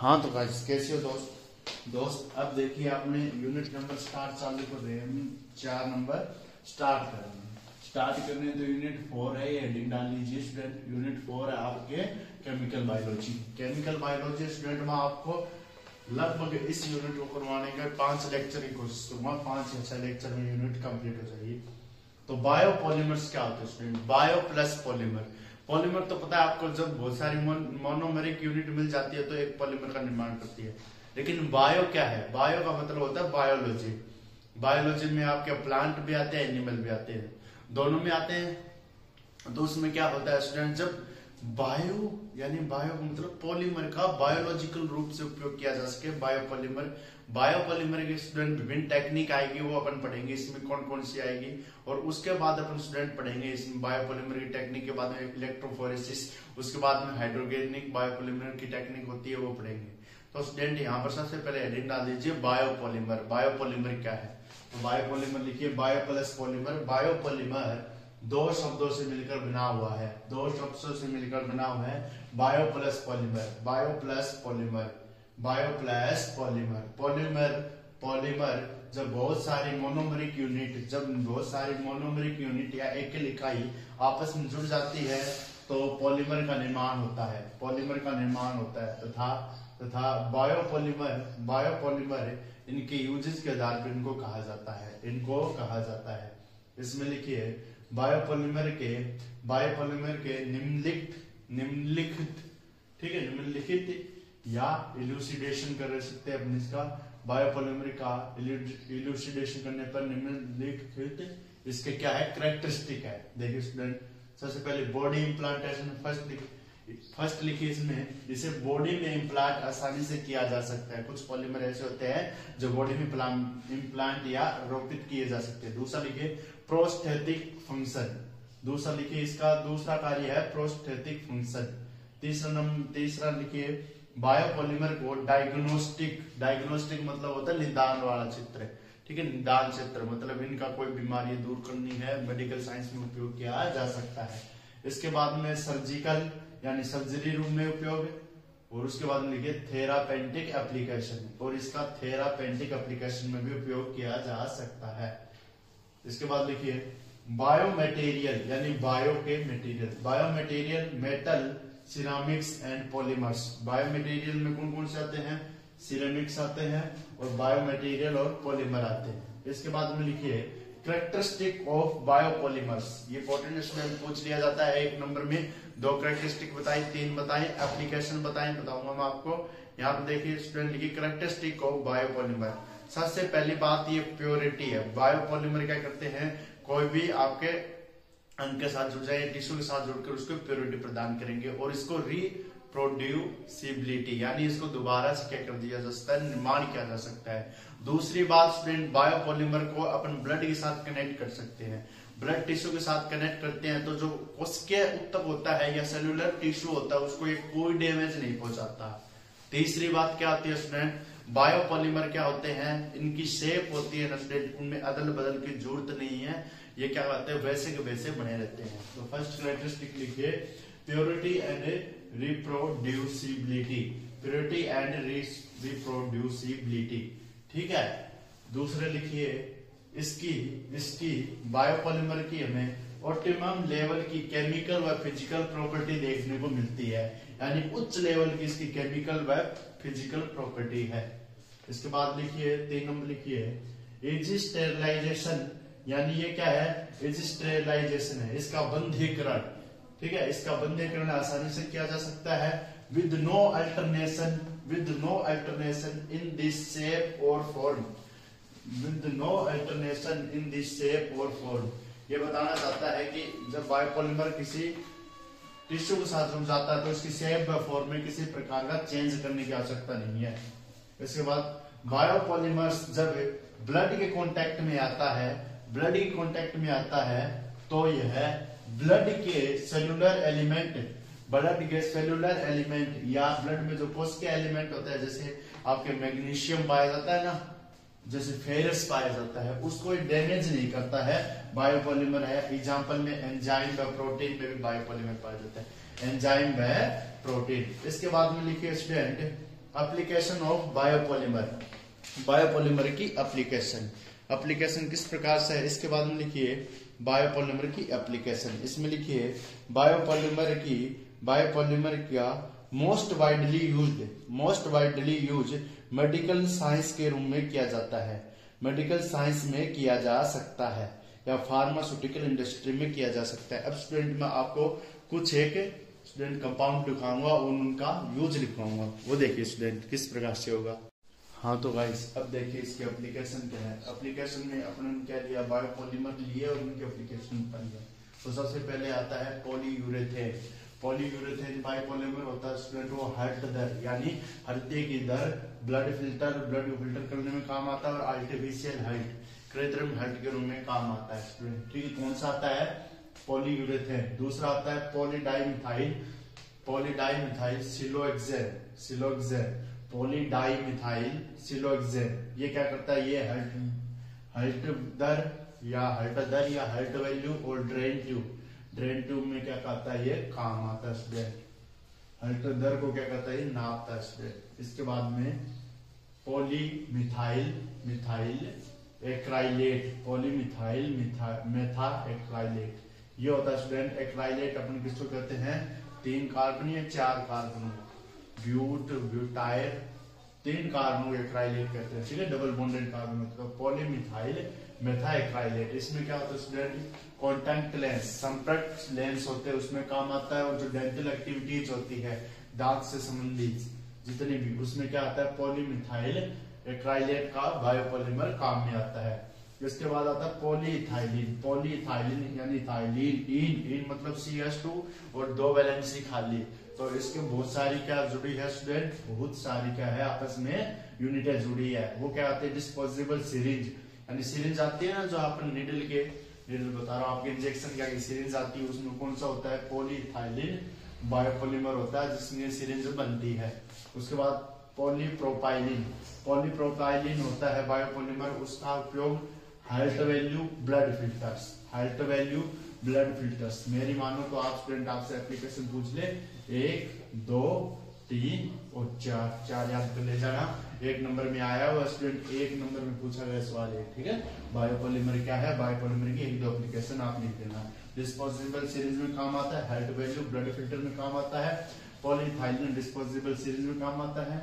हाँ तो गाइस कैसे हो दोस्त अब देखिए आपने यूनिट नंबर स्टार्ट चालू कर रहे हैं। हम 4 नंबर स्टार्ट कर रहे हैं। स्टार्ट करने तो यूनिट 4 है, ये हेडिंग डाल लीजिए स्टूडेंट। यूनिट 4 है आपके केमिकल बायोलॉजी स्टूडेंट में आपको लगभग इस यूनिट को करवाने का 5 लेक्चर की कोशिश करूंगा। 5 या 6 लेक्चर में यूनिट कंप्लीट हो जाएगी। तो बायोपॉलीमर्स क्या होते हैं student? Bio plus polymer. Polymer तो पता है आपको, जब बहुत सारी मोनोमेरिक यूनिट मिल जाती है तो एक पॉलीमर का निर्माण करती है। लेकिन बायो क्या है? बायो का मतलब होता है बायोलॉजी। बायोलॉजी में आपके प्लांट भी आते हैं, एनिमल भी आते हैं, दोनों में आते हैं। तो उसमें क्या होता है स्टूडेंट, जब बायो यानी बायो मतलब पॉलीमर का बायोलॉजिकल रूप से उपयोग किया जा सके, बायोपॉलीमर के स्टूडेंट विभिन्न टेक्निक आएगी, वो अपन पढ़ेंगे। इसमें कौन कौन सी आएगी और उसके बाद अपन स्टूडेंट पढ़ेंगे इसमें बायोपॉलीमर की टेक्निक के बाद में इलेक्ट्रोफोरेसिस, उसके बाद में हाइड्रोगेनिक बायोपॉलीमर की टेक्निक होती है, वो पढ़ेंगे। तो स्टूडेंट यहाँ पर सबसे पहले हेडिंग डाल दीजिए बायोपॉलीमर। बायोपॉलीमर क्या है? तो बायोपॉलीमर लिखिए बायो प्लस पॉलीमर। बायोपॉलीमर 2 शब्दों से मिलकर बना हुआ है, 2 शब्दों से मिलकर बना हुआ है। Bio plus polymer, bio plus polymer, bio plus polymer. Polymer जब बहुत सारी मोनोमेरिक यूनिट या एकल इकाई आपस में जुड़ जाती है तो पॉलीमर का निर्माण होता है। तथा बायोपॉलीमर इनके यूजेस के आधार पर इनको कहा जाता है। इसमें लिखिए बायोपॉलीमर के निम्नलिखित या इल्यूसिडेशन कर सकते हैं अपन इसका। बायोपॉलीमर का इल्यूसिडेशन करने पर निम्नलिखित इसके क्या है? कैरेक्टरिस्टिक है। देखिए स्टूडेंट, सबसे पहले बॉडी इम्प्लांटेशन फर्स्ट लिखिए। इसमें इसे बॉडी में इम्प्लांट आसानी से किया जा सकता है। कुछ पॉलीमर ऐसे होते हैं जो बॉडी में इम्प्लांट या रोपित किए जा सकते हैं। दूसरा लिखिए प्रोस्थेटिक फंक्शन। दूसरा लिखिए इसका दूसरा कार्य है प्रोस्थेटिक फंक्शन। तीसरा लिखिए बायोपॉलीमर को डायग्नोस्टिक मतलब होता है निदान वाला क्षेत्र। ठीक है, निदान क्षेत्र मतलब इनका कोई बीमारी दूर करनी है, मेडिकल साइंस में उपयोग किया जा सकता है। इसके बाद में सर्जिकल यानी सर्जरी रूम में उपयोग, और उसके बाद में लिखिए थेरापेटिक एप्लीकेशन, और इसका थेरापेटिक एप्लीकेशन में भी उपयोग किया जा सकता है। इसके बाद लिखिए बायोमटेरियल यानी बायो के material metal, ceramics and polymers. Biomaterial में कौन कौन से आते हैं? सिरेमिक्स आते हैं और बायोमटेरियल और पॉलीमर आते हैं। इसके बाद में लिखिए कैरेक्टरिस्टिक ऑफ बायोपॉलीमर्स। ये इंपॉर्टेंट इसमें पूछ लिया जाता है 1 नंबर में। 2 कैरेक्टरिस्टिक बताई, 3 बताई, एप्लीकेशन बताऊंगा मैं आपको। यहाँ पे देखिए स्टूडेंट लिखिए कैरेक्टरिस्टिक ऑफ बायोपॉलीमर। सबसे पहली बात ये प्योरिटी है। बायोपॉलीमर क्या करते हैं? कोई भी आपके अंग के साथ जुड़ जाए, टिश्यू के साथ जुड़कर उसको प्योरिटी प्रदान करेंगे, और इसको रिप्रोड्यूसिबिलिटी यानी इसको दोबारा से क्या कर दिया जा सकता है? निर्माण किया जा सकता है। दूसरी बात स्टूडेंट, बायोपॉलीमर को अपन ब्लड के साथ कनेक्ट कर सकते हैं। ब्लड टिश्यू के साथ कनेक्ट करते हैं तो जो कोशिकीय ऊतक होता है या सेलुलर टिश्यू होता है उसको ये कोई डैमेज नहीं पहुंचाता। तीसरी बात क्या होती है स्टूडेंट? बायोपॉलीमर क्या होते हैं? इनकी शेप होती है ना स्टूडेंट, उनमें अदल बदल की जरूरत नहीं है। ये क्या कहते हैं? वैसे के वैसे बने रहते हैं। तो फर्स्ट कैरेक्टरिस्टिक लिखिए प्योरिटी एंड रिप्रोड्यूसिबिलिटी। ठीक है। दूसरे लिखिए इसकी बायोपॉलीमर की हमें ऑप्टिमम लेवल की केमिकल व फिजिकल प्रॉपर्टी देखने को मिलती है, यानी उच्च लेवल की इसकी केमिकल व फिजिकल प्रॉपर्टी है। इसके बाद लिखिए 3 नंबर लिखिए एजी स्टेरिलाइजेशन, यानी ये क्या है? एजी स्टेरिलाइजेशन है, इसका बंधीकरण। ठीक है, इसका बंधीकरण आसानी से किया जा सकता है with no alternation in this shape और फॉर्म। ये बताना चाहता है कि जब बायोपॉलीमर किसी टिश्यू के साथ जुड़ जाता है तो इसकी शेप व फॉर्म में किसी प्रकार का चेंज करने की आवश्यकता नहीं है। इसके बाद बायोपॉलीमर्स जब ब्लड के कांटेक्ट में आता है तो यह ब्लड के सेलुलर एलिमेंट या ब्लड में जो कोशिकीय एलिमेंट होता है, जैसे आपके मैग्नीशियम पाया जाता है ना, जैसे फेरस पाया जाता है, उसको डैमेज नहीं करता है। बायोपॉलीमर है। एग्जांपल में एंजाइम व प्रोटीन में भी बायोपॉलीमर पाया जाता है, एंजाइम व प्रोटीन। इसके बाद में लिखिए student application of biopolymer, biopolymer की एप्लीकेशन किस प्रकार से है। इसके बाद में लिखिए बायोपॉलीमर की एप्लीकेशन, इसमें लिखिए बायोपॉलीमर का most widely use medical science के रूम में किया जाता है, मेडिकल साइंस में किया जा सकता है या फार्मास्यूटिकल इंडस्ट्री में किया जा सकता है। अब स्टूडेंट मैं आपको कुछ एक स्टूडेंट कंपाउंड लिखाऊंगा और उनका यूज लिखवाऊंगा, वो देखिए स्टूडेंट किस प्रकार से होगा। हाँ तो गाइस अब देखिए इसकी एप्लीकेशन क्या है। एप्लीकेशन में अपने क्या लिया, बायोपॉलीमर लिए और उनकी एप्लीकेशन बन गया। तो सबसे पहले आता है पॉलीयूरेथेन। पॉलीयूरेथेन बायोपॉलीमर होता है स्टूडेंट, वो हार्ट दर यानी हृदय की दर, ब्लड फिल्टर करने में काम आता है और आर्टिफिशियल हार्ट, कृत्रिम हार्ट के रूप में काम आता है स्टूडेंट। ठीक है, कौन सा आता है, पॉलीयूरेथेन। दूसरा आता है पॉलीडाइमिथाइल सिलोक्सेन। ये क्या करता है, ये हार्ट दर या हार्ट वैल्यू और ड्रेन ट्यूब में क्या करता है, ये काम आता है स्टूडेंट। हार्ट दर को क्या करता है, ये नापता है स्टूडेंट। इसके बाद में पॉलीमिथाइल मेथा ये होता है स्टूडेंट एक्राइलेट। अपन किसको कहते हैं, 3 कार्बन या 4 कार्बन, ब्यूटाइल 3 कार्बन को एक्राइलेट कहते हैं। ठीक है, डबल बॉन्डेड कार्बन मतलब पॉलीमिथाइल मेथा एक्राइलेट। इसमें क्या होता है स्टूडेंट, कॉन्टैक्ट लेंस, संपर्क लेंस होते हैं, उसमें काम आता है। और जो डेंटल एक्टिविटीज होती है, दांत से संबंधित जितनी भी, उसमें क्या आता है, पॉलीमिथाइल एक्राइलेट का बायोपॉलीमर काम में आता है। इसके बाद आता है पॉलीइथाइलिन यानी इथाइलिन, इन मतलब CH2 और 2 वैलेंसी खाली। तो इसके बहुत सारी क्या जुड़ी है स्टूडेंट, बहुत सारी क्या है आपस में यूनिटें जुड़ी है। वो क्या आती है, डिस्पोजेबल सिरिंज यानी सिरिंज आती है ना, जो अपन निडल बता रहा हूँ आपके इंजेक्शन का सिरिंज आती है, उसमें कौन सा होता है, पॉलीइथाइलिन बायोपॉलीमर होता है जिसमें सिरिंज बनती है। उसके बाद पॉलीप्रोपाइलिन होता है बायोपॉलीमर, उसका उपयोग हार्ट वैल्यू ब्लड फिल्टर्स। मेरी मानो तो आप स्टूडेंट आपसे एप्लीकेशन पूछ ले 1, 2, 3 और 4 याद कर ले जाना। 1 नंबर में आया हुआ स्टूडेंट, 1 नंबर में पूछा गया सवाल है। ठीक है, बायोपॉलीमर क्या है, बायोपॉलीमर की 1-2 एप्लीकेशन आप लिख देना। डिस्पोजेबल सिरिंज में काम आता है, हार्ट वैल्यू ब्लड फिल्टर में काम आता है, पॉलीइथाइलिन डिस्पोजेबल सिरिंज में काम आता है,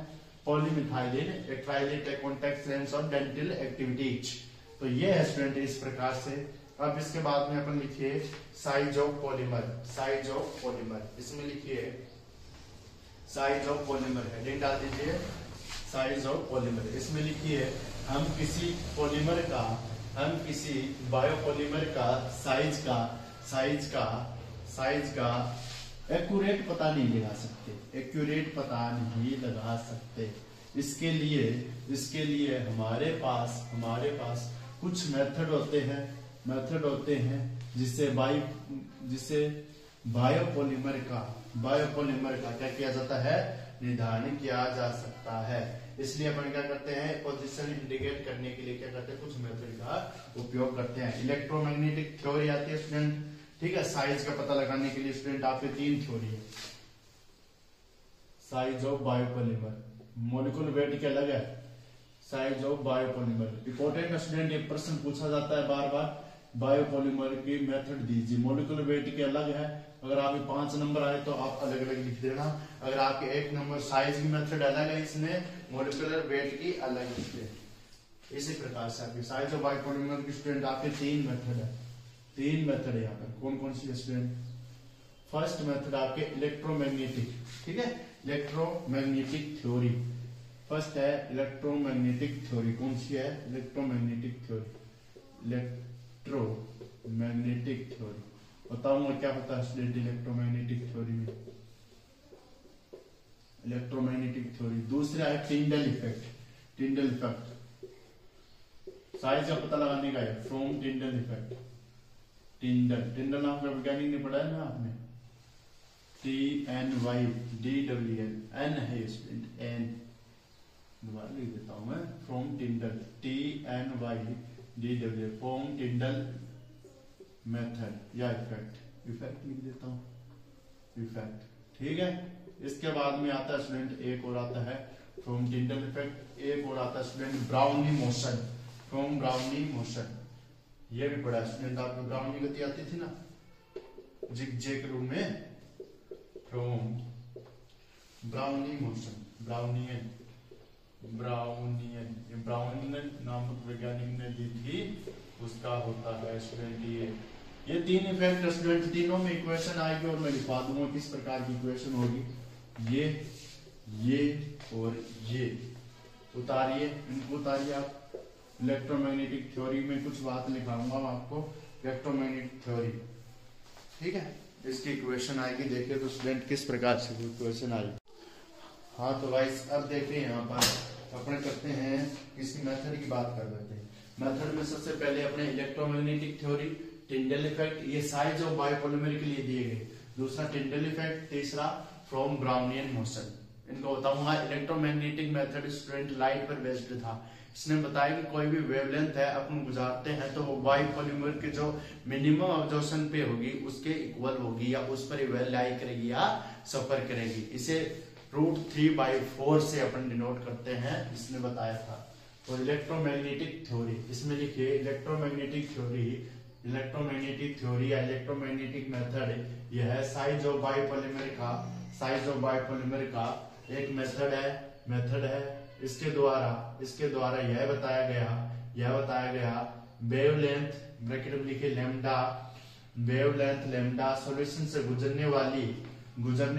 पॉलीमिथाइलिन एक्राइलेट कॉन्टैक्ट लेंस और डेंटल एक्टिविटीज। तो ये है स्टूडेंट इस प्रकार से। अब इसके बाद में अपन लिखिए साइज ऑफ पॉलीमर। इसमें लिखिए साइज ऑफ पॉलीमर, हेडिंग डाल दीजिए साइज ऑफ पॉलीमर। इसमें लिखिए हम किसी बायोपॉलीमर का साइज का एक्यूरेट पता नहीं लगा सकते। इसके लिए हमारे पास कुछ मेथड होते हैं जिससे बायोपॉलीमर का क्या किया जाता है, निर्धारण किया जा सकता है। इसलिए अपन क्या करते हैं, पोजीशन इंडिकेट करने के लिए क्या करते हैं, कुछ मेथड का उपयोग करते हैं। इलेक्ट्रोमैग्नेटिक थ्योरी आती है स्टूडेंट, ठीक है। साइज का पता लगाने के लिए स्टूडेंट आपके 3 थ्योरी है। Size of biopolymer, molecular weight क्या अलग है, size of biopolymer. Important student एक प्रश्न पूछा जाता है बार बार, बायोपॉलीमर की मेथड दीजिए, मॉलिक्यूलर वेट के अलग है। अगर आपके 5 नंबर आए तो आप अलग अलग लिख देना। अगर आपके 1 नंबर साइज की मेथड अलग है, इसमें मॉलिक्यूलर वेट की अलग लिख दे। इसी प्रकार से आपके साइज ऑफ बायोपॉलीमर की स्टूडेंट आपके 3 मेथड है यहाँ पर। कौन कौन सी स्टूडेंट, फर्स्ट मेथड आपके इलेक्ट्रोमैग्नेटिक, ठीक है, इलेक्ट्रोमैग्नेटिक थ्योरी। फर्स्ट है इलेक्ट्रोमैग्नेटिक थ्योरी, कौन सी है, इलेक्ट्रोमैग्नेटिक थ्योरी। बताऊंगा क्या होता है स्टूडेंट इलेक्ट्रोमैग्नेटिक थ्योरी में, इलेक्ट्रोमैग्नेटिक थ्योरी। दूसरा है टिंडल इफेक्ट, साइज का पता लगाने का है, फ्रॉम टिंडल इफेक्ट। टिंडल नाम का वैज्ञानिक ने पढ़ा है ना आपने, TNYDWN, एन है स्टूडेंट, एन दोबारा लिख देता हूं मैं, फ्रॉम टिंडल, TNYDWN, फ्रॉम टिंडल मेथड या इफेक्ट लिख देता हूं, इफेक्ट, ठीक है। इसके बाद में आता है स्टूडेंट एक और आता है फ्रॉम टिंडल इफेक्ट, एक और आता है student brownie motion, from brownie motion. ये भी पढ़ा स्टूडेंट आपको, ब्राउनी गति आती थी ना जिगजैग रूप में, फ्रॉम ब्राउनी मोशन, ब्राउनियन नामक वैज्ञानिक ने दी थी, उसका होता है स्टूडेंट ये तीन इफेक्ट स्टूडेंट, तीनों में इक्वेशन आएगी और मैं लिखवा दूंगा किस प्रकार की इक्वेशन होगी। ये और ये उतारिए, इनको उतारिए आप। इलेक्ट्रोमैग्नेटिक थ्योरी में कुछ बात लिखाऊंगा मैं आपको, इलेक्ट्रोमैग्नेटिक थ्योरी, ठीक है। इसकी इक्वेशन आएगी, देखिए तो स्टूडेंट किस प्रकार से इक्वेशन आएगी। हाँ तो गाइस अब देखिए यहाँ पर अपने करते हैं किसी मेथड की बात कर लेते हैं। मेथड में सबसे पहले अपने इलेक्ट्रोमैग्नेटिक थ्योरी, टिंडल इफेक्ट, ये साइज ऑफ बायोपॉलिमर के लिए दिए गए। दूसरा टिंडल इफेक्ट, तीसरा फ्रॉम ब्राउनियन मोशन। इनको बताऊंगा। इलेक्ट्रोमैग्नेटिक मेथड स्टूडेंट लाइट पर बेस्ड था। इसने बताया कि कोई भी वेवलेंथ है अपन गुजारते हैं तो वो बायोपॉलिमर के जो मिनिमम अब्जॉर्प्शन पे होगी उसके इक्वल होगी या उस पर वह लाई करेगी या सफर करेगी। इसे √3/4 से अपन डिनोट करते हैं, इसने बताया था। तो इलेक्ट्रोमैग्नेटिक थ्योरी, इसमें लिखिए इलेक्ट्रोमैग्नेटिक थ्योरी या इलेक्ट्रोमैग्नेटिक मेथड, यह है साइज ऑफ बायोपॉलिमर का एक मेथड है। इसके द्वारा यह बताया गया वेवलेंथ, ब्रैकेट में लिखिए लैम्डा सॉल्यूशन से गुजरने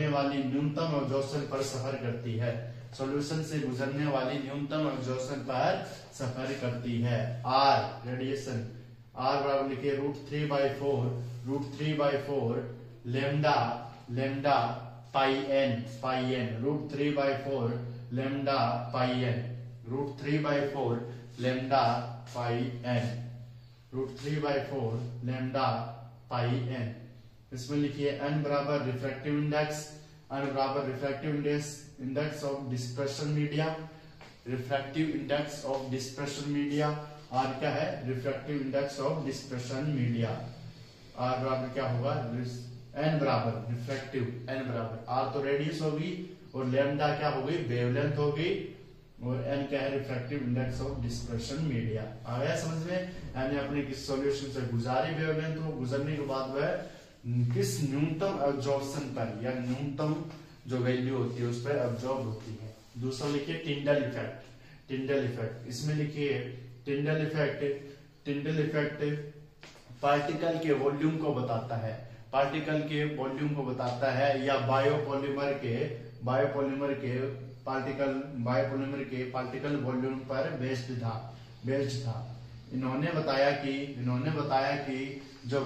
वाली न्यूनतम अब्जॉर्प्शन पर सफर करती है। सॉल्यूशन से गुजरने वाली न्यूनतम अब्जॉर्प्शन पर सफर करती है। आर रेडिएशन, आर बराबर लिखिए √3/4 लैम्डा पाई एन √3/4 लैम्डा पाई एन √3/4 लैम्डा पाई एन। इसमें लिखिए n बराबर refractive index of dispersion media, R क्या है refractive index of dispersion media. R बराबर क्या होगा n बराबर रिफ्रैक्टिव, n बराबर R तो रेडियस होगी और लैम्डा क्या हो गई वेवलेंथ हो गई और n क्या है refractive index of dispersion media. आ गया समझ में। यानी अपने किस सॉल्यूशन से गुजारी वेवलेंथ हो, गुजरने के बाद वह किस न्यूनतम अब्जॉर्प्शन पर या न्यूनतम जो वैल्यू होती है उस पर अब्जॉर्ब होती है। दूसरा लिखिए टिंडल इफेक्ट। इसमें लिखिए टिंडल इफेक्ट पार्टिकल के वॉल्यूम को बताता है, या बायोपॉलिमर के पार्टिकल वॉल्यूम पर बेस्ड था। इन्होंने बताया कि जो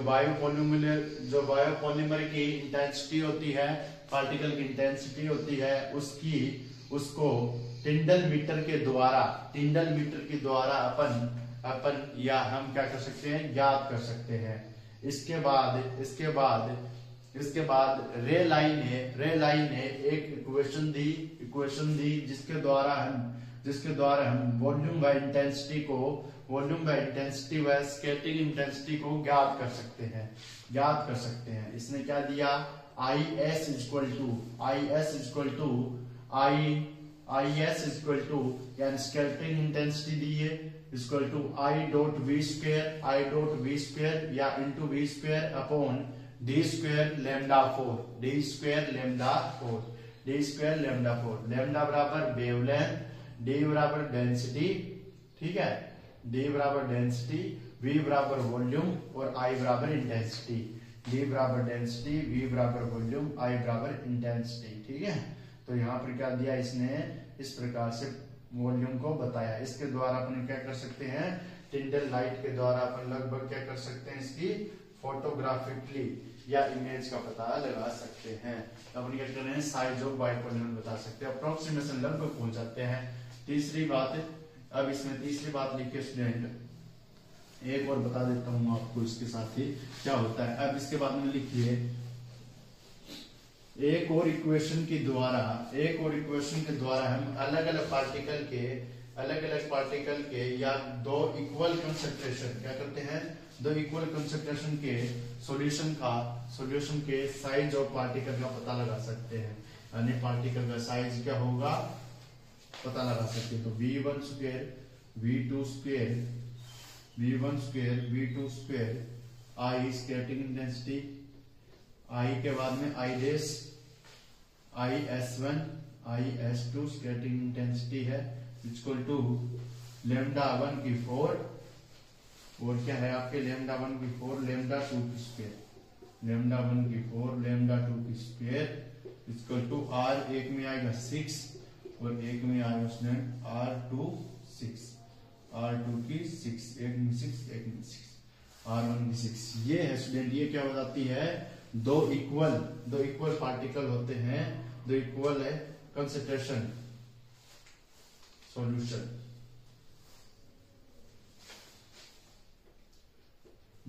बायोपॉलिमर की इंटेंसिटी होती है, पार्टिकल की इंटेंसिटी होती है, उसको टिंडल मीटर के द्वारा अपन या हम क्या कर सकते हैं ज्ञात कर सकते हैं। इसके बाद रे लाइन ने एक इक्वेशन दी जिसके द्वारा हम वॉल्यूम व इंटेंसिटी व स्कैटरिंग इंटेंसिटी को ज्ञात कर सकते हैं। इसने क्या दिया IS इक्वल टू यानी स्कैटरिंग इंटेंसिटी दी है इक्वल टू I.V² या into V² upon D² λ4। Lambda बराबर वेवलेंथ, D बराबर डेंसिटी, ठीक है, D बराबर डेंसिटी, V बराबर वॉल्यूम और I बराबर इंटेंसिटी। D बराबर डेंसिटी, V बराबर वॉल्यूम, I बराबर इंटेंसिटी, ठीक है। तो यहाँ पर क्या दिया इसने, इस प्रकार से वॉल्यूम को बताया। इसके द्वारा अपन क्या कर सकते हैं, टिंडल लाइट के द्वारा अपन लगभग क्या कर सकते हैं, इसकी फोटोग्राफिकली या इमेज का पता लगा सकते हैं। अपन क्या कर रहे हैं, साइज ऑफ बायोपॉलिमर बता सकते हैं, अप्रोक्सीमेशन लगभग पहुंच जाते हैं। तीसरी बात लिखिए स्टूडेंट, एक और बता देता हूं आपको इसके साथ ही क्या होता है। अब इसके बाद में लिखिए एक और इक्वेशन के द्वारा हम अलग अलग पार्टिकल के या दो इक्वल कंसंट्रेशन के सॉल्यूशन के साइज ऑफ पार्टिकल का पता लगा सकते हैं। यानी पार्टिकल का साइज क्या होगा पता लगा सकते हैं। तो v1 square v2 square v1 square v2 square I scattering intensity, I के बाद में आई डेस I s1 I s2 scattering intensity है इक्वल टू लेमडा 1 की 4 और क्या है आपके लेमडा 1 की 4 लेमडा 2 की स्क्वायर लेमडा 1 की 4 लेमडा 2 की स्क्वायर इक्वल टू आर एक में आएगा 6 और एक में आएगा स्टूडेंट R2 6 R2 की 6 एक में 6 एक में 6 R1 की 6। ये है स्टूडेंट ये क्या बताती है दो इक्वल पार्टिकल होते हैं, दो इक्वल है कंसंट्रेशन सॉल्यूशन,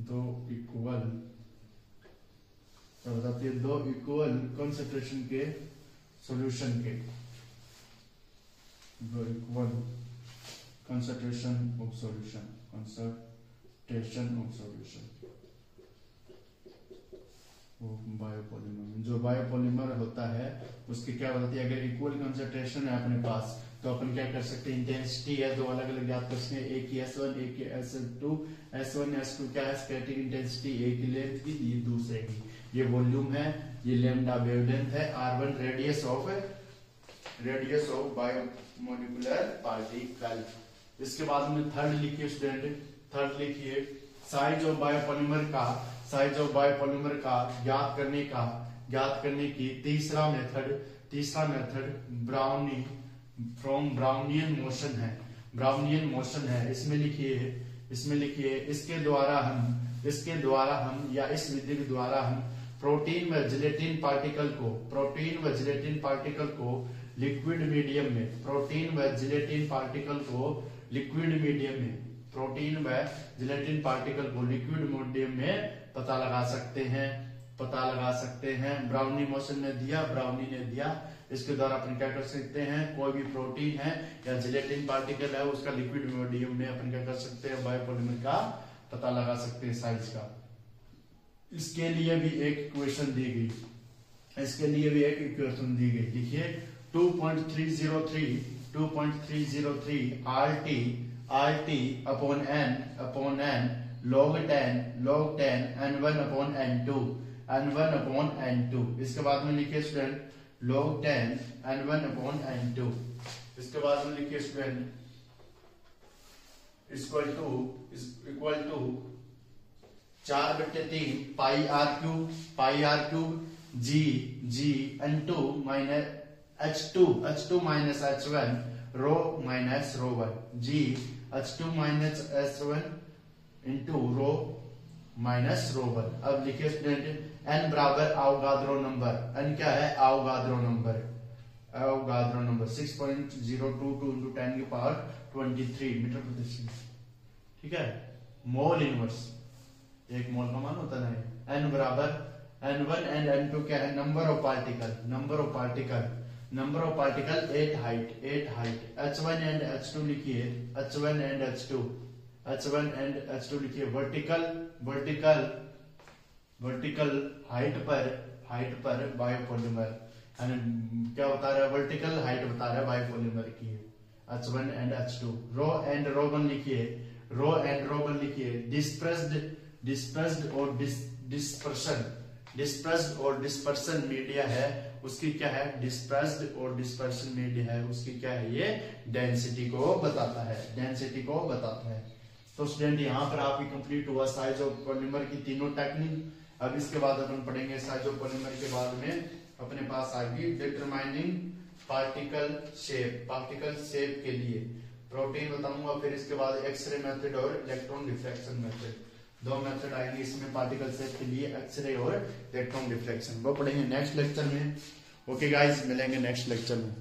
दो इक्वल क्या बताती है दो इक्वल कंसंट्रेशन के सॉल्यूशन के the equal concentration of solution biopolymer. जो बायोपॉलीमर होता है उसकी क्या बताती है अगर इक्वल कंसंट्रेशन है अपने पास तो अपन क्या कर सकते हैं इंटेंसिटी है दो अलग अलग ज्ञात कर सकते हैं, एक की S1 एक की S2। S1 S2 क्या है स्कैटरिंग इंटेंसिटी एक की लेंथ की दूसरे की, ये वॉल्यूम है, ये लेमडा वेवलेंथ है, R1 radius of biomolecular particle. इसके बाद में थर्ड लिखिए स्टूडेंट, थर्ड लिखिए साइज ऑफ बायोपॉलीमर का ज्ञात करने की तीसरा मेथड ब्राउनियन मोशन है। इसमें लिखिए इसके द्वारा हम या इस विधि के द्वारा हम प्रोटीन व जिलेटिन पार्टिकल को लिक्विड मीडियम में पता लगा सकते हैं। ब्राउनी मोशन ने दिया इसके द्वारा अपन क्या कर सकते हैं कोई भी प्रोटीन है या जिलेटिन पार्टिकल है उसका लिक्विड मीडियम में अपन क्या कर सकते हैं बायोपॉलीमर का पता लगा सकते हैं साइज का। इसके लिए भी एक इक्वेशन दी गई, लिखिए 2.303 RT upon n log 10 n1 upon n2। इसके बाद में लिखिए student log 10 n1 upon n2। इसके बाद में लिखिए student equal to 4/3 pi r cube g n2 minus H2 minus H1 rho minus rho 1 g H2 minus H1 into rho minus rho 1। अब लिखिए स्टूडेंट n बराबर आवगाद्रो नंबर, n क्या है आवगाद्रो number 6.022 into 10 की पावर 23 मीटर प्रति second, ठीक है। Mole inverse एक मोल का मान होता है। n बराबर n1 एंड n2 क्या है number of particle 8 height. H1 and H2 लिखिए H1 एंड H2 लिखिए वर्टिकल हाइट पर बायोपॉलीमर क्या बता रहा है वर्टिकल हाइट बता रहा है बायोपॉलीमर की H1 and H2। Row and रो 1 लिखिए डिस्पर्स्ड और डिस्पर्सन मीडिया है उसकी क्या है डिस्पर्स्ड और डिस्पर्सन मीडिया है उसकी क्या है ये डेंसिटी को बताता है। तो स्टूडेंट यहाँ पर आपकी कंप्लीट हुआ साइज ऑफ पॉलीमर की तीनों टेक्निक। अब इसके बाद अपन पढ़ेंगे साइज ऑफ पॉलीमर के बाद में अपने पास आएगी डिटरमाइनिंग पार्टिकल शेप के लिए प्रोटीन बताऊंगा, फिर इसके बाद एक्सरे मेथड और इलेक्ट्रॉन डिफ्रैक्शन मेथड, दो मेथड आएंगे इसमें पार्टिकल शेप के लिए एक्सरे और इलेक्ट्रॉन डिफ्रैक्शन, वो पढ़ेंगे नेक्स्ट लेक्चर में। ओके गाइस मिलेंगे नेक्स्ट लेक्चर में।